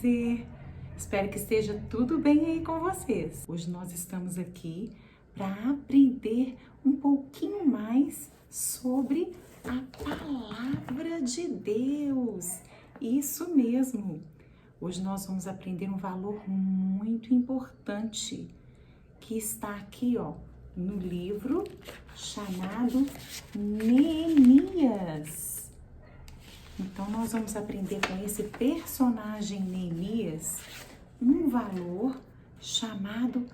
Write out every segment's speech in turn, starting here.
prazer! Espero que esteja tudo bem aí com vocês. Hoje nós estamos aqui para aprender um pouquinho mais sobre a Palavra de Deus. Isso mesmo! Hoje nós vamos aprender um valor muito importante que está aqui, no livro chamado Neemias. Então, nós vamos aprender com esse personagem Neemias um valor chamado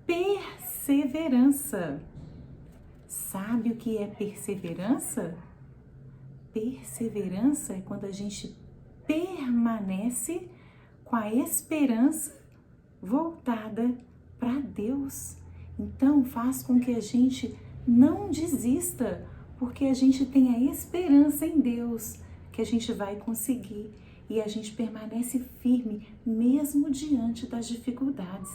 perseverança. Sabe o que é perseverança? Perseverança é quando a gente permanece com a esperança voltada para Deus. Então, faz com que a gente não desista, porque a gente tem a esperança em Deus, que a gente vai conseguir. E a gente permanece firme, mesmo diante das dificuldades.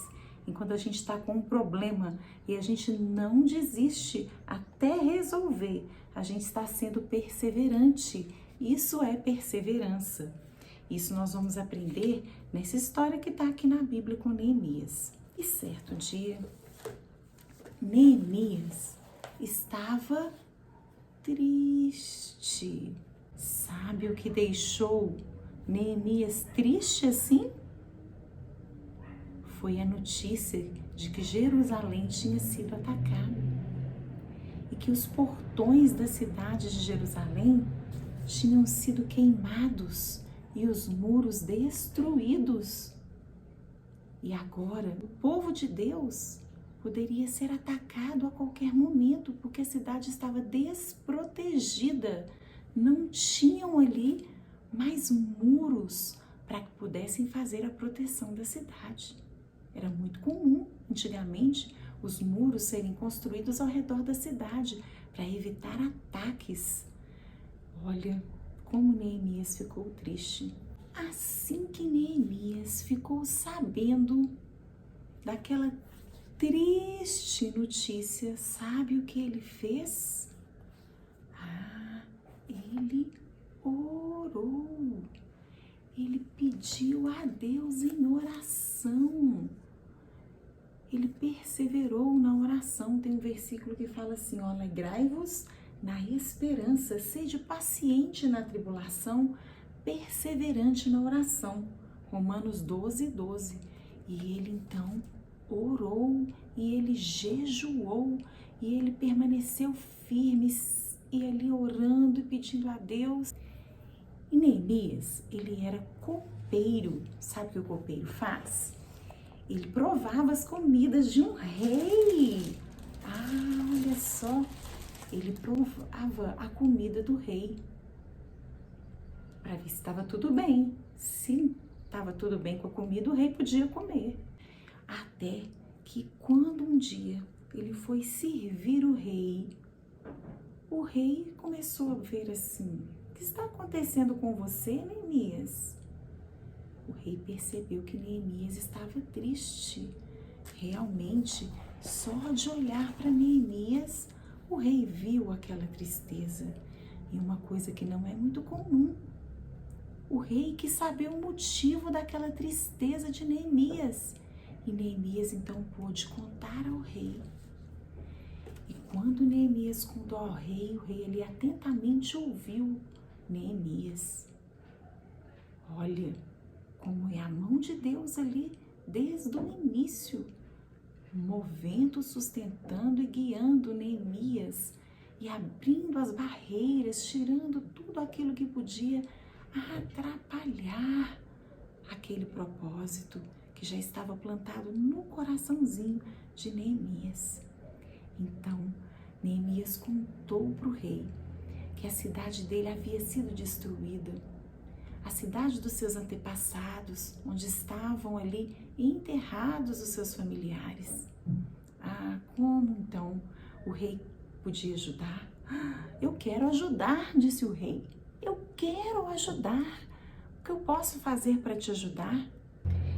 Enquanto a gente está com um problema e a gente não desiste até resolver, a gente está sendo perseverante. Isso é perseverança. Isso nós vamos aprender nessa história que está aqui na Bíblia com Neemias. E certo dia, Neemias estava triste. Sabe o que deixou Neemias triste assim? Foi a notícia de que Jerusalém tinha sido atacada e que os portões da cidade de Jerusalém tinham sido queimados e os muros destruídos. E agora o povo de Deus poderia ser atacado a qualquer momento, porque a cidade estava desprotegida. Não tinham ali mais muros para que pudessem fazer a proteção da cidade. Era muito comum, antigamente, os muros serem construídos ao redor da cidade para evitar ataques. Olha como Neemias ficou triste. Assim que Neemias ficou sabendo daquela triste notícia, sabe o que ele fez? Ele orou. Ele pediu a Deus em oração. Ele perseverou na oração. Tem um versículo que fala assim, alegrai-vos na esperança, sede paciente na tribulação, perseverante na oração. Romanos 12:12. E ele então orou, e ele jejuou, e ele permaneceu firme, e ali orando e pedindo a Deus. E Neemias, ele era copeiro. Sabe o que o copeiro faz? Ele provava as comidas de um rei. Olha só, ele provava a comida do rei para ver se estava tudo bem. Se estava tudo bem com a comida, o rei podia comer. Até que quando um dia ele foi servir o rei começou a ver assim, o que está acontecendo com você, Neemias? O rei percebeu que Neemias estava triste. Realmente, só de olhar para Neemias, o rei viu aquela tristeza. E uma coisa que não é muito comum. O rei quis saber o motivo daquela tristeza de Neemias. E Neemias então pôde contar ao rei. E quando Neemias contou ao rei, o rei ali atentamente ouviu Neemias. Olha como é a mão de Deus ali desde o início, movendo, sustentando e guiando Neemias e abrindo as barreiras, tirando tudo aquilo que podia atrapalhar aquele propósito que já estava plantado no coraçãozinho de Neemias. Então, Neemias contou para o rei que a cidade dele havia sido destruída, a cidade dos seus antepassados, onde estavam ali enterrados os seus familiares. Como então o rei podia ajudar? Eu quero ajudar, disse o rei. Eu quero ajudar. O que eu posso fazer para te ajudar?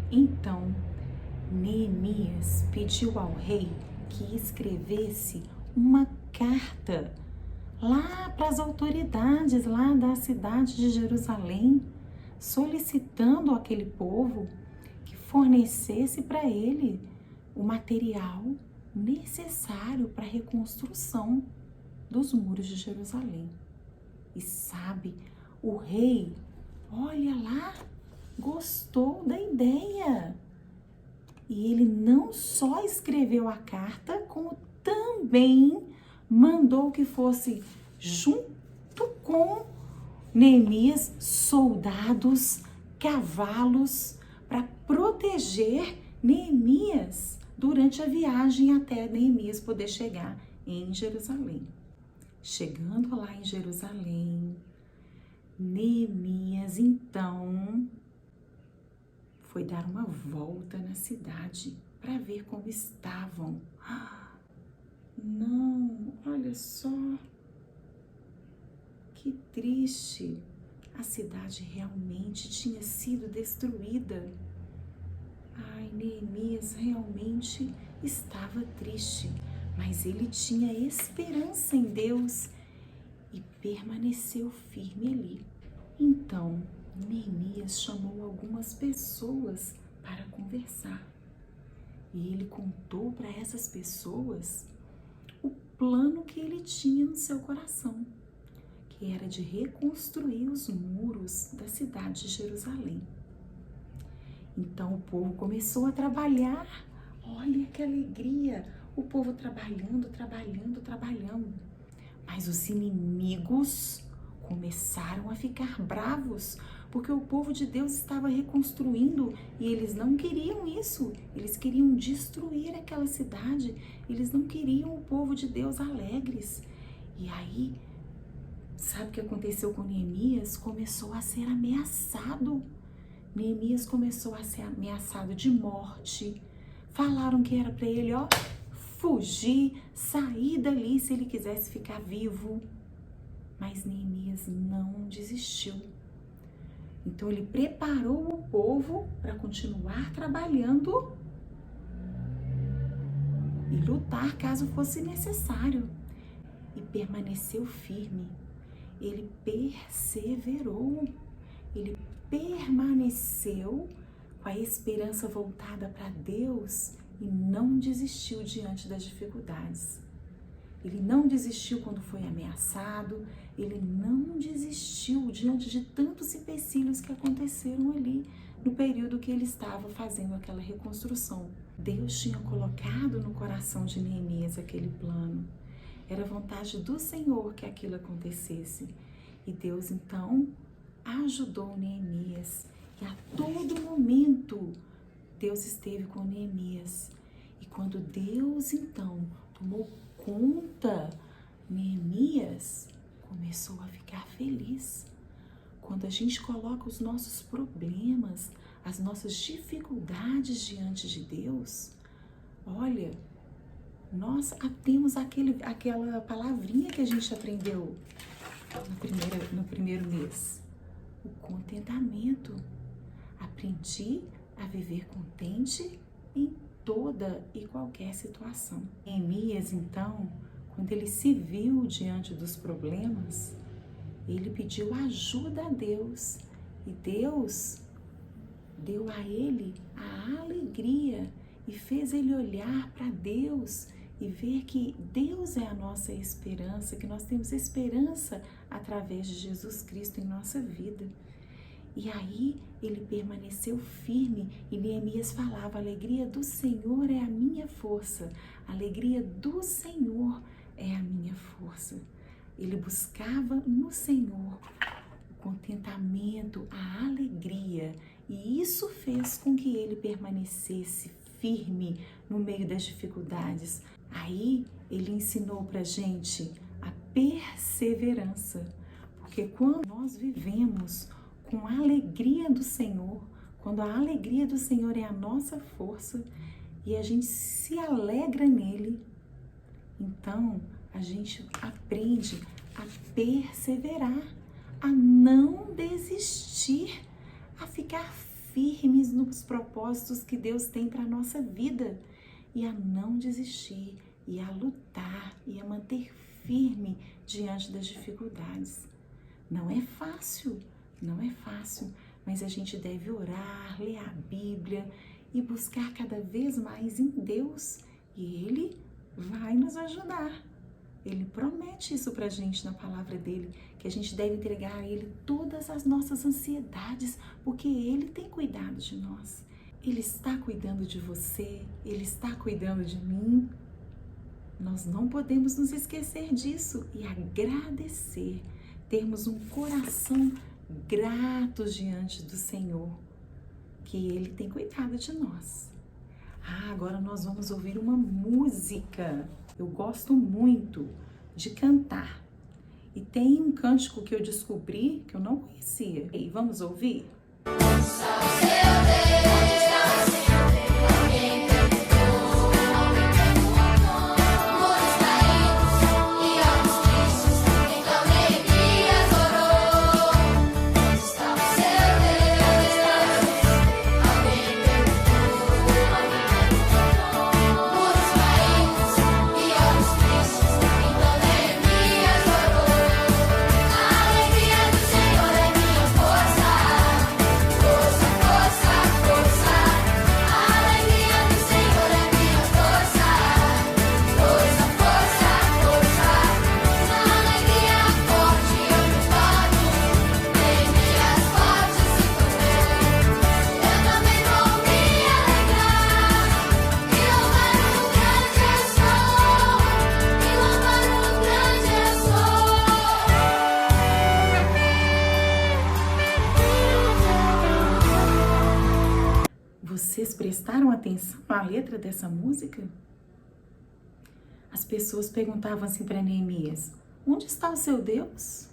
Então, Neemias pediu ao rei que escrevesse uma carta lá para as autoridades lá da cidade de Jerusalém, solicitando àquele povo que fornecesse para ele o material necessário para a reconstrução dos muros de Jerusalém. E sabe, o rei, olha lá, gostou da ideia. E ele não só escreveu a carta, como também mandou que fosse junto com Neemias soldados, cavalos, para proteger Neemias durante a viagem até Neemias poder chegar em Jerusalém. Chegando lá em Jerusalém, Neemias então foi dar uma volta na cidade para ver como estavam. Não, olha só, que triste. A cidade realmente tinha sido destruída. Ai, Neemias realmente estava triste, mas ele tinha esperança em Deus e permaneceu firme ali. Então, Neemias chamou algumas pessoas para conversar. E ele contou para essas pessoas o plano que ele tinha no seu coração, que era de reconstruir os muros da cidade de Jerusalém. Então o povo começou a trabalhar. Olha que alegria! O povo trabalhando. Mas os inimigos começaram a ficar bravos, porque o povo de Deus estava reconstruindo e eles não queriam isso. Eles queriam destruir aquela cidade. Eles não queriam o povo de Deus alegres. E aí, sabe o que aconteceu com Neemias? Começou a ser ameaçado. Neemias começou a ser ameaçado de morte. Falaram que era para ele, fugir, sair dali se ele quisesse ficar vivo. Mas Neemias não desistiu. Então ele preparou o povo para continuar trabalhando e lutar caso fosse necessário. E permaneceu firme. Ele perseverou. Ele permaneceu com a esperança voltada para Deus e não desistiu diante das dificuldades. Ele não desistiu quando foi ameaçado, ele não desistiu diante de tantos empecilhos que aconteceram ali no período que ele estava fazendo aquela reconstrução. Deus tinha colocado no coração de Neemias aquele plano. Era vontade do Senhor que aquilo acontecesse. E Deus então ajudou Neemias. E a todo momento Deus esteve com Neemias. E quando Deus então tomou conta, Neemias começou a ficar feliz. Quando a gente coloca os nossos problemas, as nossas dificuldades diante de Deus, olha, nós temos aquela palavrinha que a gente aprendeu no primeiro mês, o contentamento. Aprendi a viver contente em toda e qualquer situação. Neemias, então, quando ele se viu diante dos problemas, ele pediu ajuda a Deus e Deus deu a ele a alegria e fez ele olhar para Deus e ver que Deus é a nossa esperança, que nós temos esperança através de Jesus Cristo em nossa vida. E aí ele permaneceu firme e Neemias falava: a alegria do Senhor é a minha força, a alegria do Senhor é a minha força. Ele buscava no Senhor o contentamento, a alegria, e isso fez com que ele permanecesse firme no meio das dificuldades. Aí ele ensinou pra gente a perseverança, porque quando nós vivemos com a alegria do Senhor, quando a alegria do Senhor é a nossa força e a gente se alegra nele, então a gente aprende a perseverar, a não desistir, a ficar firmes nos propósitos que Deus tem para a nossa vida e a não desistir, e a lutar, e a manter firme diante das dificuldades. Não é fácil, mas a gente deve orar, ler a Bíblia e buscar cada vez mais em Deus, e Ele vai nos ajudar. Ele promete isso pra gente na palavra dele, que a gente deve entregar a Ele todas as nossas ansiedades, porque Ele tem cuidado de nós. Ele está cuidando de você, Ele está cuidando de mim. Nós não podemos nos esquecer disso e agradecer, termos um coração grato diante do Senhor, que Ele tem cuidado de nós. Agora nós vamos ouvir uma música. Eu gosto muito de cantar. E tem um cântico que eu descobri que eu não conhecia. E vamos ouvir? Vocês prestaram atenção à letra dessa música? As pessoas perguntavam assim para Neemias: onde está o seu Deus?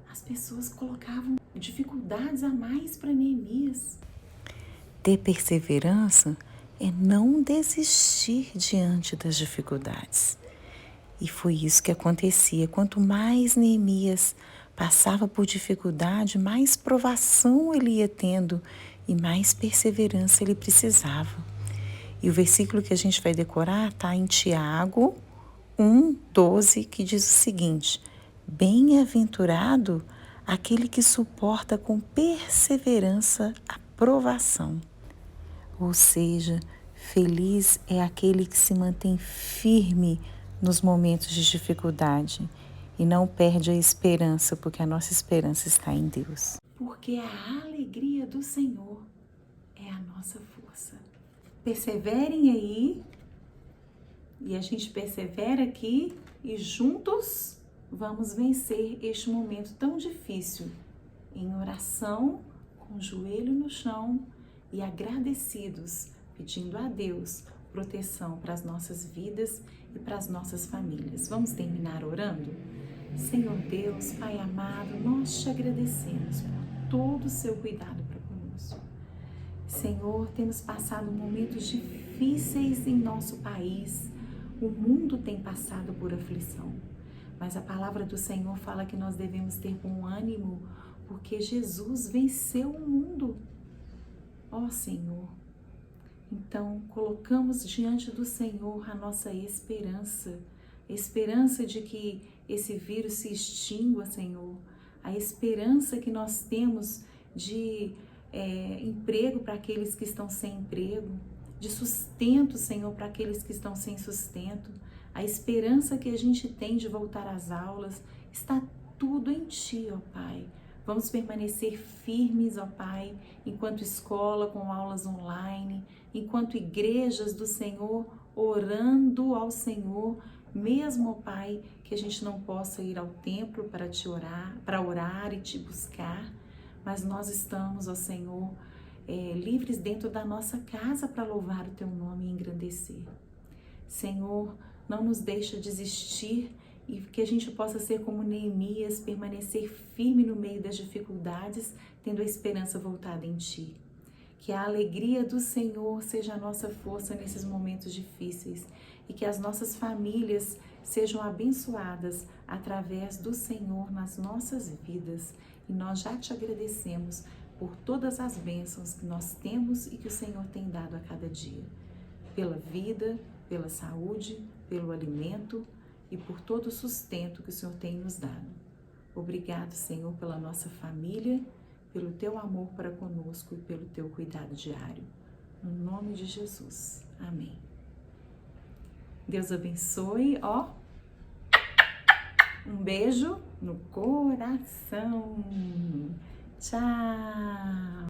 As pessoas colocavam dificuldades a mais para Neemias. Ter perseverança é não desistir diante das dificuldades. E foi isso que acontecia. Quanto mais Neemias passava por dificuldade, mais provação ele ia tendo e mais perseverança ele precisava. E o versículo que a gente vai decorar está em Tiago 1:12, que diz o seguinte: bem-aventurado aquele que suporta com perseverança a provação. Ou seja, feliz é aquele que se mantém firme nos momentos de dificuldade e não perde a esperança, porque a nossa esperança está em Deus. Porque a alegria do Senhor é a nossa força. Perseverem aí, e a gente persevera aqui, e juntos vamos vencer este momento tão difícil, em oração, com o joelho no chão e agradecidos, pedindo a Deus proteção para as nossas vidas e para as nossas famílias. Vamos terminar orando? Senhor Deus, Pai amado, nós te agradecemos por todo o seu cuidado para conosco. Senhor, temos passado momentos difíceis em nosso país. O mundo tem passado por aflição. Mas a palavra do Senhor fala que nós devemos ter bom ânimo, porque Jesus venceu o mundo. Ó Senhor, então colocamos diante do Senhor a nossa esperança de que esse vírus se extingua, Senhor, a esperança que nós temos de emprego para aqueles que estão sem emprego, de sustento, Senhor, para aqueles que estão sem sustento, a esperança que a gente tem de voltar às aulas, está tudo em Ti, ó Pai. Vamos permanecer firmes, ó Pai, enquanto escola com aulas online, enquanto igrejas do Senhor, orando ao Senhor, mesmo, ó Pai, que a gente não possa ir ao templo para orar e Te buscar, mas nós estamos, ó Senhor, livres dentro da nossa casa para louvar o Teu nome e engrandecer. Senhor, não nos deixa desistir e que a gente possa ser como Neemias, permanecer firme no meio das dificuldades, tendo a esperança voltada em Ti. Que a alegria do Senhor seja a nossa força nesses momentos difíceis e que as nossas famílias sejam abençoadas através do Senhor nas nossas vidas. E nós já Te agradecemos por todas as bênçãos que nós temos e que o Senhor tem dado a cada dia. Pela vida, pela saúde, pelo alimento e por todo o sustento que o Senhor tem nos dado. Obrigado, Senhor, pela nossa família pelo teu amor para conosco e pelo teu cuidado diário. No nome de Jesus. Amém. Deus abençoe, ó. Um beijo no coração. Tchau.